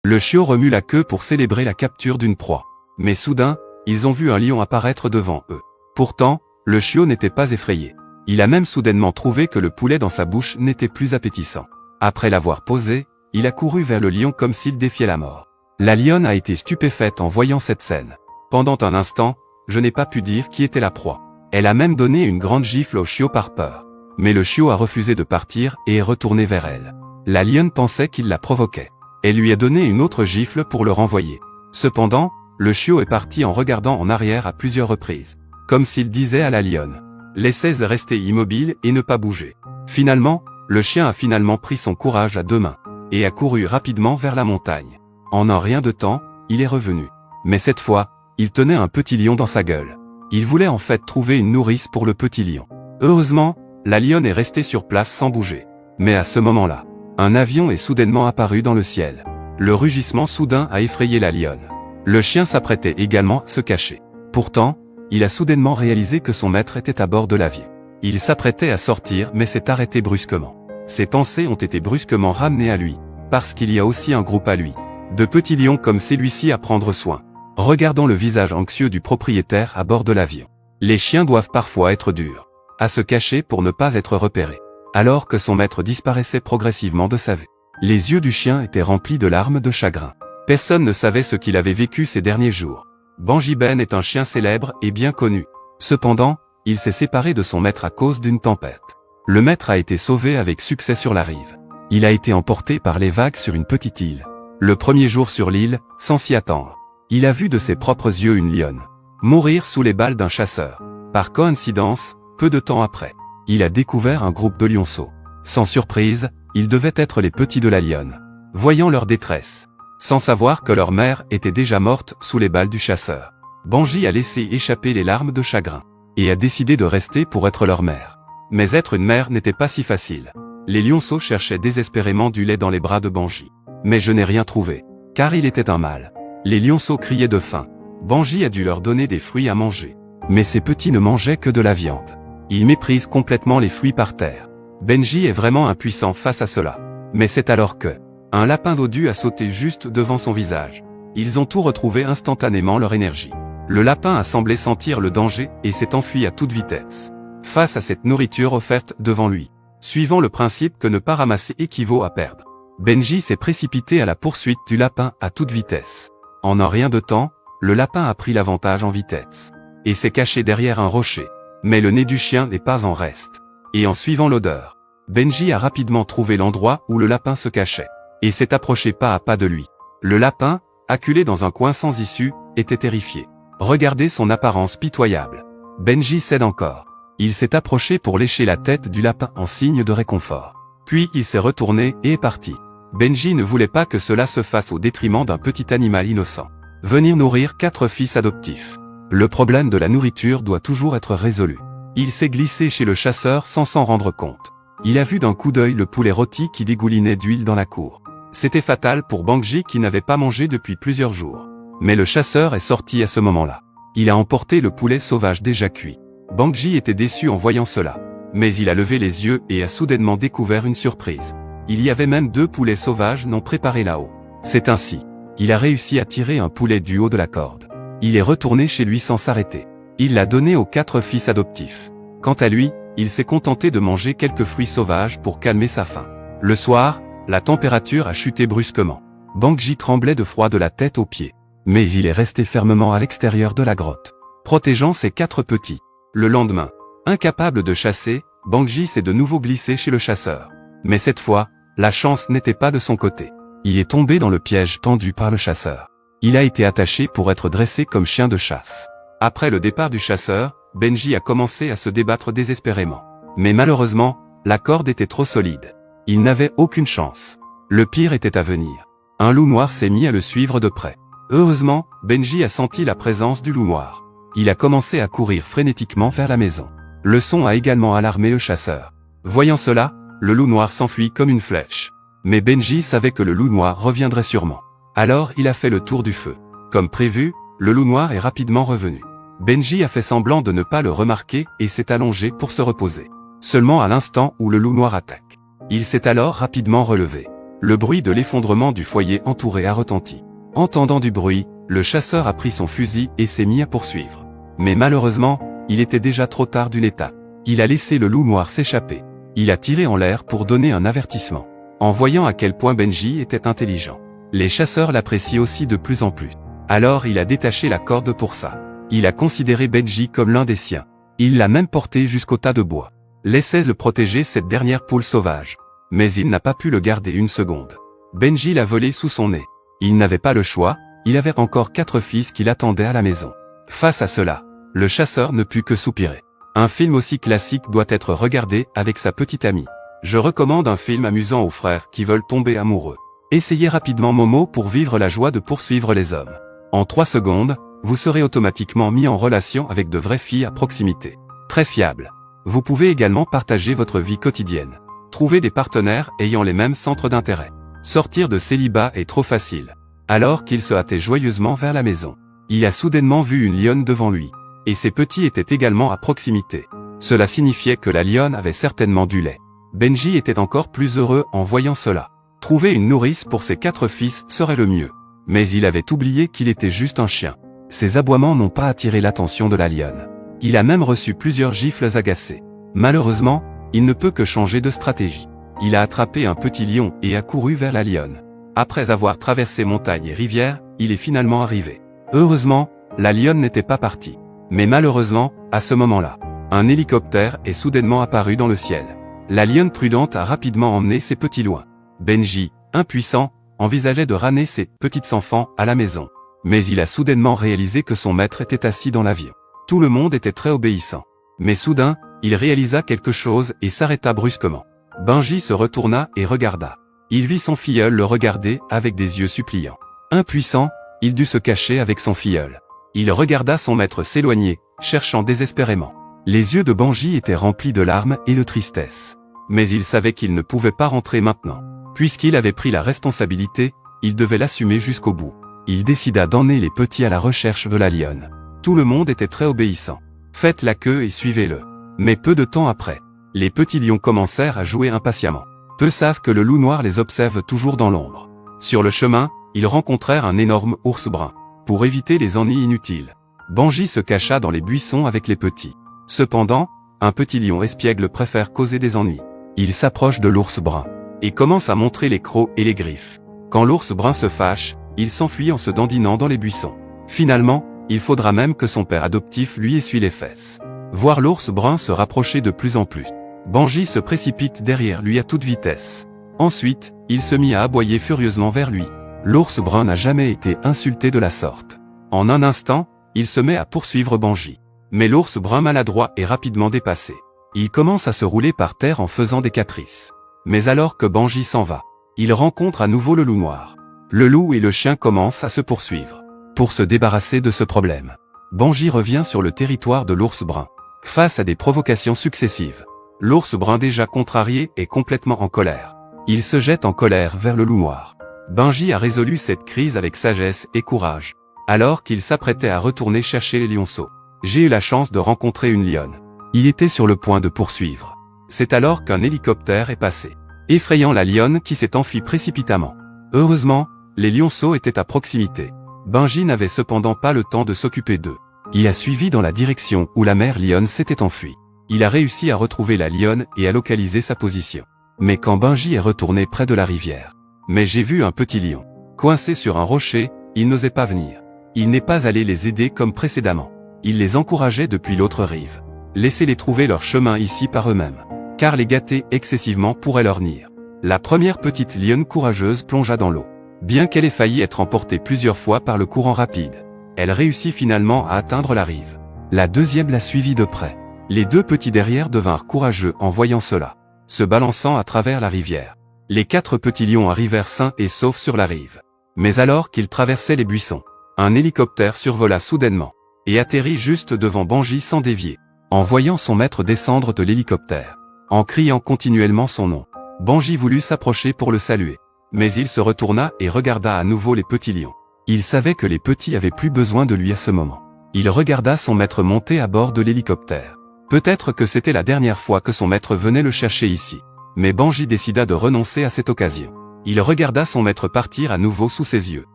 Le chiot remue la queue pour célébrer la capture d'une proie. Mais soudain, ils ont vu un lion apparaître devant eux. Pourtant, le chiot n'était pas effrayé. Il a même soudainement trouvé que le poulet dans sa bouche n'était plus appétissant. Après l'avoir posé, il a couru vers le lion comme s'il défiait la mort. La lionne a été stupéfaite en voyant cette scène. Pendant un instant, je n'ai pas pu dire qui était la proie. Elle a même donné une grande gifle au chiot par peur. Mais le chiot a refusé de partir et est retourné vers elle. La lionne pensait qu'il la provoquait. Elle lui a donné une autre gifle pour le renvoyer. Cependant, le chiot est parti en regardant en arrière à plusieurs reprises. Comme s'il disait à la lionne: laissez rester immobile et ne pas bouger. Finalement, le chien a pris son courage à deux mains et a couru rapidement vers la montagne. En un rien de temps, il est revenu. Mais cette fois, il tenait un petit lion dans sa gueule. Il voulait en fait trouver une nourrice pour le petit lion. Heureusement, la lionne est restée sur place sans bouger. Mais à ce moment-là, un avion est soudainement apparu dans le ciel. Le rugissement soudain a effrayé la lionne. Le chien s'apprêtait également à se cacher. Pourtant, il a soudainement réalisé que son maître était à bord de l'avion. Il s'apprêtait à sortir mais s'est arrêté brusquement. Ses pensées ont été brusquement ramenées à lui, parce qu'il y a aussi un groupe à lui, de petits lions comme celui-ci à prendre soin. Regardant le visage anxieux du propriétaire à bord de l'avion. Les chiens doivent parfois être durs à se cacher pour ne pas être repérés. Alors que son maître disparaissait progressivement de sa vue, les yeux du chien étaient remplis de larmes de chagrin. Personne ne savait ce qu'il avait vécu ces derniers jours. Banji Ben est un chien célèbre et bien connu. Cependant, il s'est séparé de son maître à cause d'une tempête. Le maître a été sauvé avec succès sur la rive. Il a été emporté par les vagues sur une petite île. Le premier jour sur l'île, sans s'y attendre, il a vu de ses propres yeux une lionne mourir sous les balles d'un chasseur. Par coïncidence, peu de temps après, il a découvert un groupe de lionceaux. Sans surprise, ils devaient être les petits de la lionne. Voyant leur détresse, sans savoir que leur mère était déjà morte sous les balles du chasseur, Banji a laissé échapper les larmes de chagrin, et a décidé de rester pour être leur mère. Mais être une mère n'était pas si facile. Les lionceaux cherchaient désespérément du lait dans les bras de Banji. Mais je n'ai rien trouvé, car il était un mâle. Les lionceaux criaient de faim. Banji a dû leur donner des fruits à manger. Mais ces petits ne mangeaient que de la viande. Ils méprisent complètement les fruits par terre. Benji est vraiment impuissant face à cela. Mais c'est alors que un lapin dodu a sauté juste devant son visage. Ils ont tout retrouvé instantanément leur énergie. Le lapin a semblé sentir le danger et s'est enfui à toute vitesse. Face à cette nourriture offerte devant lui, suivant le principe que ne pas ramasser équivaut à perdre, Benji s'est précipité à la poursuite du lapin à toute vitesse. En un rien de temps, le lapin a pris l'avantage en vitesse et s'est caché derrière un rocher. Mais le nez du chien n'est pas en reste. Et en suivant l'odeur, Benji a rapidement trouvé l'endroit où le lapin se cachait et s'est approché pas à pas de lui. Le lapin, acculé dans un coin sans issue, était terrifié. Regardez son apparence pitoyable. Benji cède encore. Il s'est approché pour lécher la tête du lapin en signe de réconfort. Puis il s'est retourné et est parti. Benji ne voulait pas que cela se fasse au détriment d'un petit animal innocent. Venir nourrir 4 fils adoptifs. Le problème de la nourriture doit toujours être résolu. Il s'est glissé chez le chasseur sans s'en rendre compte. Il a vu d'un coup d'œil le poulet rôti qui dégoulinait d'huile dans la cour. C'était fatal pour Banji qui n'avait pas mangé depuis plusieurs jours. Mais le chasseur est sorti à ce moment-là. Il a emporté le poulet sauvage déjà cuit. Banji était déçu en voyant cela. Mais il a levé les yeux et a soudainement découvert une surprise. Il y avait même 2 poulets sauvages non préparés là-haut. C'est ainsi. Il a réussi à tirer un poulet du haut de la corde. Il est retourné chez lui sans s'arrêter. Il l'a donné aux 4 fils adoptifs. Quant à lui, il s'est contenté de manger quelques fruits sauvages pour calmer sa faim. Le soir, la température a chuté brusquement. Banji tremblait de froid de la tête aux pieds. Mais il est resté fermement à l'extérieur de la grotte, protégeant ses 4 petits. Le lendemain, incapable de chasser, Banji s'est de nouveau glissé chez le chasseur. Mais cette fois, la chance n'était pas de son côté. Il est tombé dans le piège tendu par le chasseur. Il a été attaché pour être dressé comme chien de chasse. Après le départ du chasseur, Benji a commencé à se débattre désespérément. Mais malheureusement, la corde était trop solide. Il n'avait aucune chance. Le pire était à venir. Un loup noir s'est mis à le suivre de près. Heureusement, Benji a senti la présence du loup noir. Il a commencé à courir frénétiquement vers la maison. Le son a également alarmé le chasseur. Voyant cela, le loup noir s'enfuit comme une flèche. Mais Benji savait que le loup noir reviendrait sûrement. Alors il a fait le tour du feu. Comme prévu, le loup noir est rapidement revenu. Benji a fait semblant de ne pas le remarquer et s'est allongé pour se reposer. Seulement à l'instant où le loup noir attaque, il s'est alors rapidement relevé. Le bruit de l'effondrement du foyer entouré a retenti. Entendant du bruit, le chasseur a pris son fusil et s'est mis à poursuivre. Mais malheureusement, il était déjà trop tard d'une étape. Il a laissé le loup noir s'échapper. Il a tiré en l'air pour donner un avertissement. En voyant à quel point Benji était intelligent, les chasseurs l'apprécient aussi de plus en plus. Alors il a détaché la corde pour ça. Il a considéré Benji comme l'un des siens. Il l'a même porté jusqu'au tas de bois. Laissait-le protéger cette dernière poule sauvage. Mais il n'a pas pu le garder une seconde. Benji l'a volé sous son nez. Il n'avait pas le choix, il avait encore 4 fils qui l'attendaient à la maison. Face à cela, le chasseur ne put que soupirer. Un film aussi classique doit être regardé avec sa petite amie. Je recommande un film amusant aux frères qui veulent tomber amoureux. Essayez rapidement Momo pour vivre la joie de poursuivre les hommes. En 3 secondes, vous serez automatiquement mis en relation avec de vraies filles à proximité. Très fiable. Vous pouvez également partager votre vie quotidienne. Trouver des partenaires ayant les mêmes centres d'intérêt. Sortir de célibat est trop facile. Alors qu'il se hâtait joyeusement vers la maison, il a soudainement vu une lionne devant lui. Et ses petits étaient également à proximité. Cela signifiait que la lionne avait certainement du lait. Benji était encore plus heureux en voyant cela. Trouver une nourrice pour ses 4 fils serait le mieux. Mais il avait oublié qu'il était juste un chien. Ses aboiements n'ont pas attiré l'attention de la lionne. Il a même reçu plusieurs gifles agacées. Malheureusement, il ne peut que changer de stratégie. Il a attrapé un petit lion et a couru vers la lionne. Après avoir traversé montagnes et rivières, il est finalement arrivé. Heureusement, la lionne n'était pas partie. Mais malheureusement, à ce moment-là, un hélicoptère est soudainement apparu dans le ciel. La lionne prudente a rapidement emmené ses petits loin. Benji, impuissant, envisageait de ramener ses petits enfants à la maison. Mais il a soudainement réalisé que son maître était assis dans l'avion. Tout le monde était très obéissant. Mais soudain, il réalisa quelque chose et s'arrêta brusquement. Benji se retourna et regarda. Il vit son filleul le regarder avec des yeux suppliants. Impuissant, il dut se cacher avec son filleul. Il regarda son maître s'éloigner, cherchant désespérément. Les yeux de Benji étaient remplis de larmes et de tristesse. Mais il savait qu'il ne pouvait pas rentrer maintenant. Puisqu'il avait pris la responsabilité, il devait l'assumer jusqu'au bout. Il décida d'emmener les petits à la recherche de la lionne. Tout le monde était très obéissant. Faites la queue et suivez-le. Mais peu de temps après, les petits lions commencèrent à jouer impatiemment. Peu savent que le loup noir les observe toujours dans l'ombre. Sur le chemin, ils rencontrèrent un énorme ours brun. Pour éviter les ennuis inutiles, Benji se cacha dans les buissons avec les petits. Cependant, un petit lion espiègle préfère causer des ennuis. Il s'approche de l'ours brun et commence à montrer les crocs et les griffes. Quand l'ours brun se fâche, il s'enfuit en se dandinant dans les buissons. Finalement, il faudra même que son père adoptif lui essuie les fesses. Voir l'ours brun se rapprocher de plus en plus, Benji se précipite derrière lui à toute vitesse. Ensuite, il se mit à aboyer furieusement vers lui. L'ours brun n'a jamais été insulté de la sorte. En un instant, il se met à poursuivre Benji. Mais l'ours brun maladroit est rapidement dépassé. Il commence à se rouler par terre en faisant des caprices. Mais alors que Benji s'en va, il rencontre à nouveau le loup noir. Le loup et le chien commencent à se poursuivre. Pour se débarrasser de ce problème, Benji revient sur le territoire de l'ours brun. Face à des provocations successives, l'ours brun déjà contrarié est complètement en colère. Il se jette en colère vers le loup noir. Benji a résolu cette crise avec sagesse et courage. Alors qu'il s'apprêtait à retourner chercher les lionceaux, j'ai eu la chance de rencontrer une lionne. Il était sur le point de poursuivre. C'est alors qu'un hélicoptère est passé, effrayant la lionne qui s'est enfuie précipitamment. Heureusement, les lionceaux étaient à proximité. Benji n'avait cependant pas le temps de s'occuper d'eux. Il a suivi dans la direction où la mère lionne s'était enfuie. Il a réussi à retrouver la lionne et à localiser sa position. Mais quand Benji est retourné près de la rivière, mais j'ai vu un petit lion. Coincé sur un rocher, il n'osait pas venir. Il n'est pas allé les aider comme précédemment. Il les encourageait depuis l'autre rive. Laissez-les trouver leur chemin ici par eux-mêmes. Car les gâter excessivement pourrait leur nuire. La première petite lionne courageuse plongea dans l'eau. Bien qu'elle ait failli être emportée plusieurs fois par le courant rapide, elle réussit finalement à atteindre la rive. La deuxième la suivit de près. Les 2 petits derrière devinrent courageux en voyant cela, se balançant à travers la rivière. Les 4 petits lions arrivèrent sains et saufs sur la rive. Mais alors qu'ils traversaient les buissons, un hélicoptère survola soudainement et atterrit juste devant Benji sans dévier. En voyant son maître descendre de l'hélicoptère, en criant continuellement son nom, Benji voulut s'approcher pour le saluer. Mais il se retourna et regarda à nouveau les petits lions. Il savait que les petits avaient plus besoin de lui à ce moment. Il regarda son maître monter à bord de l'hélicoptère. Peut-être que c'était la dernière fois que son maître venait le chercher ici. Mais Benji décida de renoncer à cette occasion. Il regarda son maître partir à nouveau sous ses yeux.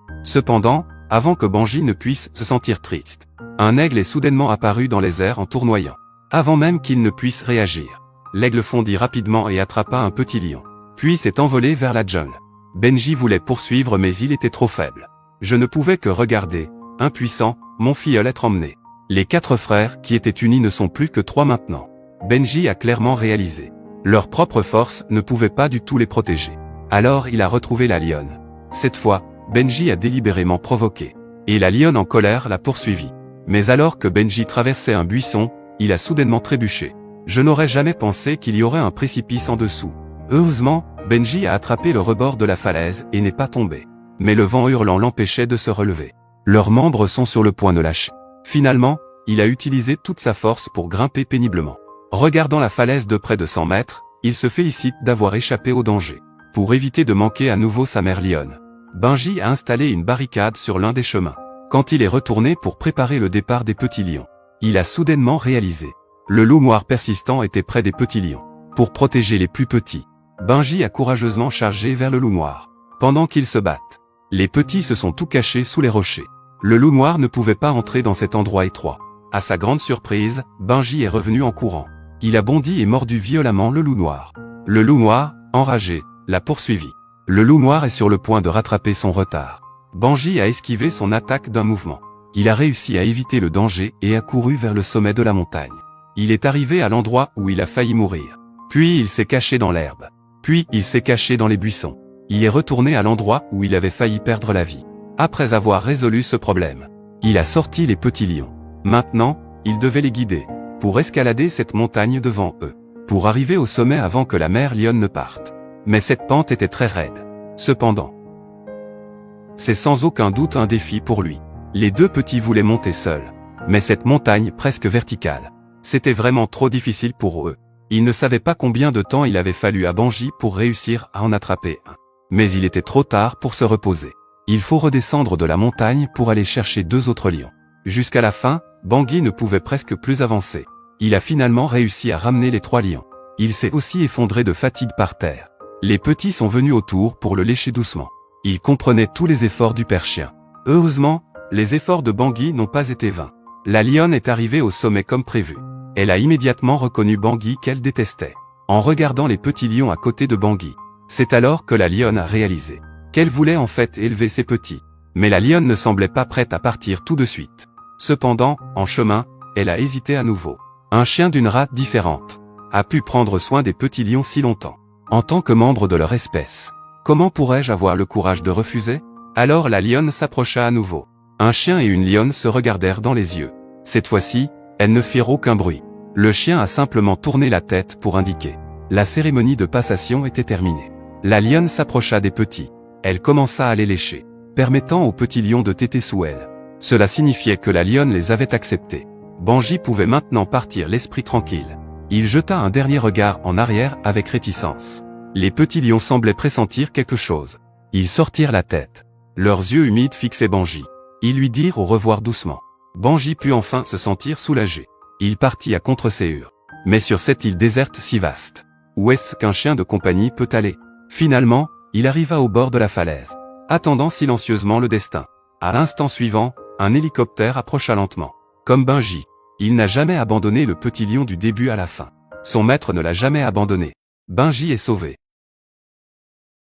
Cependant, avant que Bangi ne puisse se sentir triste, un aigle est soudainement apparu dans les airs en tournoyant. Avant même qu'il ne puisse réagir, l'aigle fondit rapidement et attrapa un petit lion. Puis s'est envolé vers la jungle. Benji voulait poursuivre mais il était trop faible. Je ne pouvais que regarder, impuissant, mon filleul être emmené. Les 4 frères qui étaient unis ne sont plus que 3 maintenant. Benji a clairement réalisé. Leur propre force ne pouvait pas du tout les protéger. Alors il a retrouvé la lionne. Cette fois, Benji a délibérément provoqué. Et la lionne en colère l'a poursuivi. Mais alors que Benji traversait un buisson, il a soudainement trébuché. Je n'aurais jamais pensé qu'il y aurait un précipice en dessous. Heureusement, Benji a attrapé le rebord de la falaise et n'est pas tombé. Mais le vent hurlant l'empêchait de se relever. Leurs membres sont sur le point de lâcher. Finalement, il a utilisé toute sa force pour grimper péniblement. Regardant la falaise de près de 100 mètres, il se félicite d'avoir échappé au danger. Pour éviter de manquer à nouveau sa mère lionne, Benji a installé une barricade sur l'un des chemins. Quand il est retourné pour préparer le départ des petits lions, il a soudainement réalisé. Le loup noir persistant était près des petits lions. Pour protéger les plus petits, Benji a courageusement chargé vers le loup noir. Pendant qu'ils se battent, les petits se sont tout cachés sous les rochers. Le loup noir ne pouvait pas entrer dans cet endroit étroit. À sa grande surprise, Benji est revenu en courant. Il a bondi et mordu violemment le loup noir. Le loup noir, enragé, l'a poursuivi. Le loup noir est sur le point de rattraper son retard. Benji a esquivé son attaque d'un mouvement. Il a réussi à éviter le danger et a couru vers le sommet de la montagne. Il est arrivé à l'endroit où il a failli mourir. Puis il s'est caché dans l'herbe. Puis il s'est caché dans les buissons. Il est retourné à l'endroit où il avait failli perdre la vie. Après avoir résolu ce problème, il a sorti les petits lions. Maintenant, il devait les guider, pour escalader cette montagne devant eux, pour arriver au sommet avant que la mère lionne ne parte. Mais cette pente était très raide. Cependant, c'est sans aucun doute un défi pour lui. Les 2 petits voulaient monter seuls. Mais cette montagne presque verticale, c'était vraiment trop difficile pour eux. Ils ne savaient pas combien de temps il avait fallu à Benji pour réussir à en attraper un. Mais il était trop tard pour se reposer. Il faut redescendre de la montagne pour aller chercher 2 autres lions. Jusqu'à la fin, Benji ne pouvait presque plus avancer. Il a finalement réussi à ramener les 3 lions. Il s'est aussi effondré de fatigue par terre. Les petits sont venus autour pour le lécher doucement. Ils comprenaient tous les efforts du père chien. Heureusement, les efforts de Benji n'ont pas été vains. La lionne est arrivée au sommet comme prévu. Elle a immédiatement reconnu Benji qu'elle détestait. En regardant les petits lions à côté de Benji, c'est alors que la lionne a réalisé qu'elle voulait en fait élever ses petits. Mais la lionne ne semblait pas prête à partir tout de suite. Cependant, en chemin, elle a hésité à nouveau. Un chien d'une race différente a pu prendre soin des petits lions si longtemps. En tant que membre de leur espèce, comment pourrais-je avoir le courage de refuser? Alors la lionne s'approcha à nouveau. Un chien et une lionne se regardèrent dans les yeux. Cette fois-ci, elles ne firent aucun bruit. Le chien a simplement tourné la tête pour indiquer. La cérémonie de passation était terminée. La lionne s'approcha des petits. Elle commença à les lécher, permettant aux petits lions de téter sous elle. Cela signifiait que la lionne les avait acceptés. Benji pouvait maintenant partir l'esprit tranquille. Il jeta un dernier regard en arrière avec réticence. Les petits lions semblaient pressentir quelque chose. Ils sortirent la tête. Leurs yeux humides fixaient Benji. Ils lui dirent au revoir doucement. Benji put enfin se sentir soulagé. Il partit à contre-séhur. Mais sur cette île déserte si vaste, où est-ce qu'un chien de compagnie peut aller? Finalement, il arriva au bord de la falaise, attendant silencieusement le destin. À l'instant suivant, un hélicoptère approcha lentement. Comme Benji, il n'a jamais abandonné le petit lion du début à la fin. Son maître ne l'a jamais abandonné. Benji est sauvé.